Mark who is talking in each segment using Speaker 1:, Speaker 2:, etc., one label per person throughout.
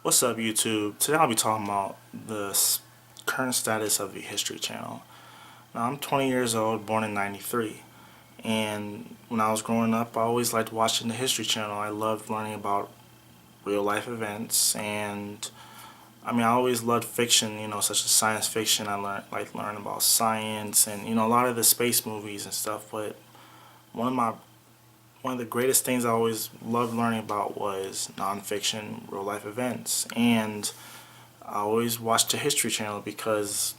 Speaker 1: What's up, YouTube? Today I'll be talking about the current status of the History Channel. Now, I'm 20 years old, born in '93, and when I was growing up, I always liked watching the History Channel. I loved learning about real life events, and I always loved fiction, such as science fiction. I learn about science and a lot of the space movies and stuff. But one of my one of the greatest things I always loved learning about was nonfiction, real life events, and I always watched the History Channel because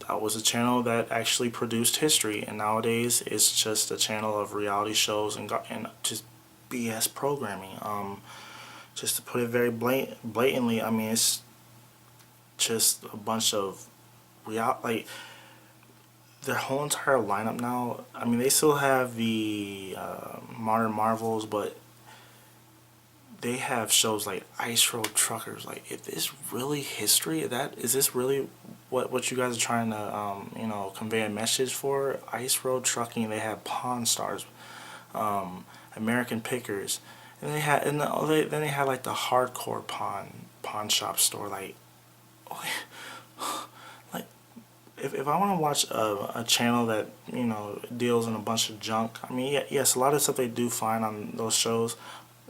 Speaker 1: that was a channel that actually produced history, and nowadays it's just a channel of reality shows and just BS programming. Just to put it very blatantly, it's just a bunch of like their whole entire lineup now. They still have the Modern Marvels, but they have shows like Ice Road Truckers. Like, if this really history, is this really what you guys are trying to convey a message for? Ice Road Trucking. They have Pawn Stars, American Pickers, and then they had like the hardcore pawn shop store. Like if I want to watch a channel that deals in a bunch of junk, yes, a lot of stuff they do find on those shows,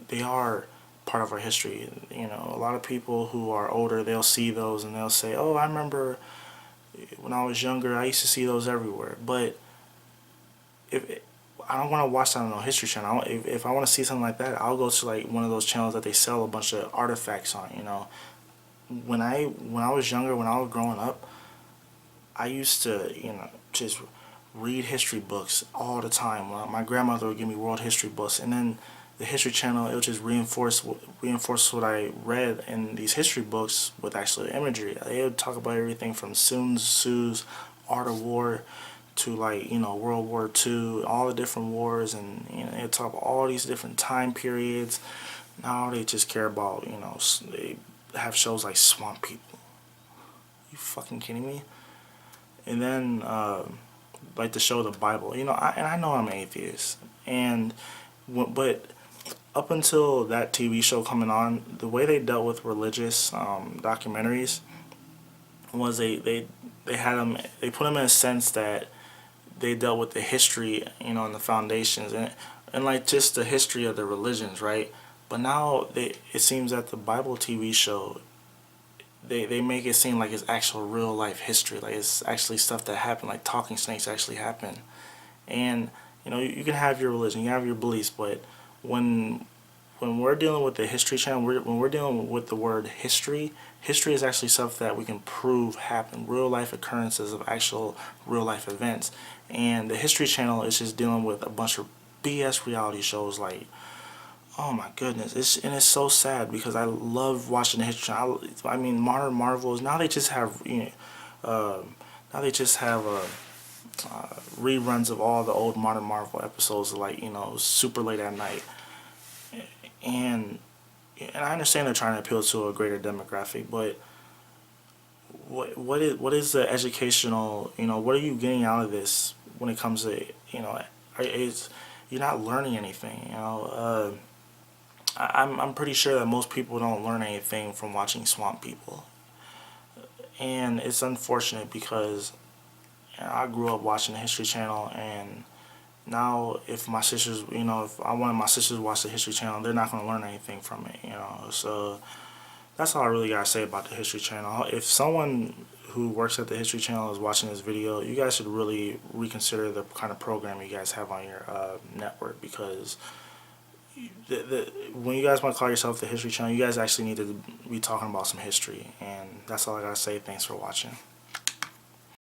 Speaker 1: they are part of our history. A lot of people who are older, they'll see those and they'll say, "Oh, I remember when I was younger, I used to see those everywhere." But if I don't want to watch that on no History Channel. If I want to see something like that, I'll go to like one of those channels that they sell a bunch of artifacts on. When I was younger, when I was growing up, I used to just read history books all the time. My grandmother would give me world history books, and then the History Channel, it would just reinforce what I read in these history books with actual imagery. They would talk about everything from Sun Tzu's Art of War to World War II, all the different wars, and they would talk about all these different time periods. Now they just care about they have shows like Swamp People. You fucking kidding me? And then like the show The Bible. I know I'm an atheist, and but up until that TV show coming on, the way they dealt with religious documentaries was they put them in a sense that they dealt with the history, and the foundations and like just the history of the religions, right? But now it seems that the Bible TV show, they make it seem like it's actual real life history, like it's actually stuff that happened, like talking snakes actually happen. And you can have your religion, you have your beliefs, but when when we're dealing with the History Channel, when we're dealing with the word history, history is actually stuff that we can prove happened, real life occurrences of actual real life events. And the History Channel is just dealing with a bunch of BS reality shows like, oh my goodness, it's so sad because I love watching the History Channel. Modern Marvels, now they just have now they just have reruns of all the old Modern Marvel episodes, like super late at night. And I understand they're trying to appeal to a greater demographic, but what is the educational, what are you getting out of this when it comes to, is you're not learning anything, I'm pretty sure that most people don't learn anything from watching Swamp People. And it's unfortunate because I grew up watching the History Channel, and now if my sisters, if I wanted my sisters to watch the History Channel, they're not going to learn anything from it. So that's all I really got to say about the History Channel. If someone who works at the History Channel is watching this video, you guys should really reconsider the kind of program you guys have on your network, because when you guys want to call yourself the History Channel, you guys actually need to be talking about some history. And that's all I got to say. Thanks for watching.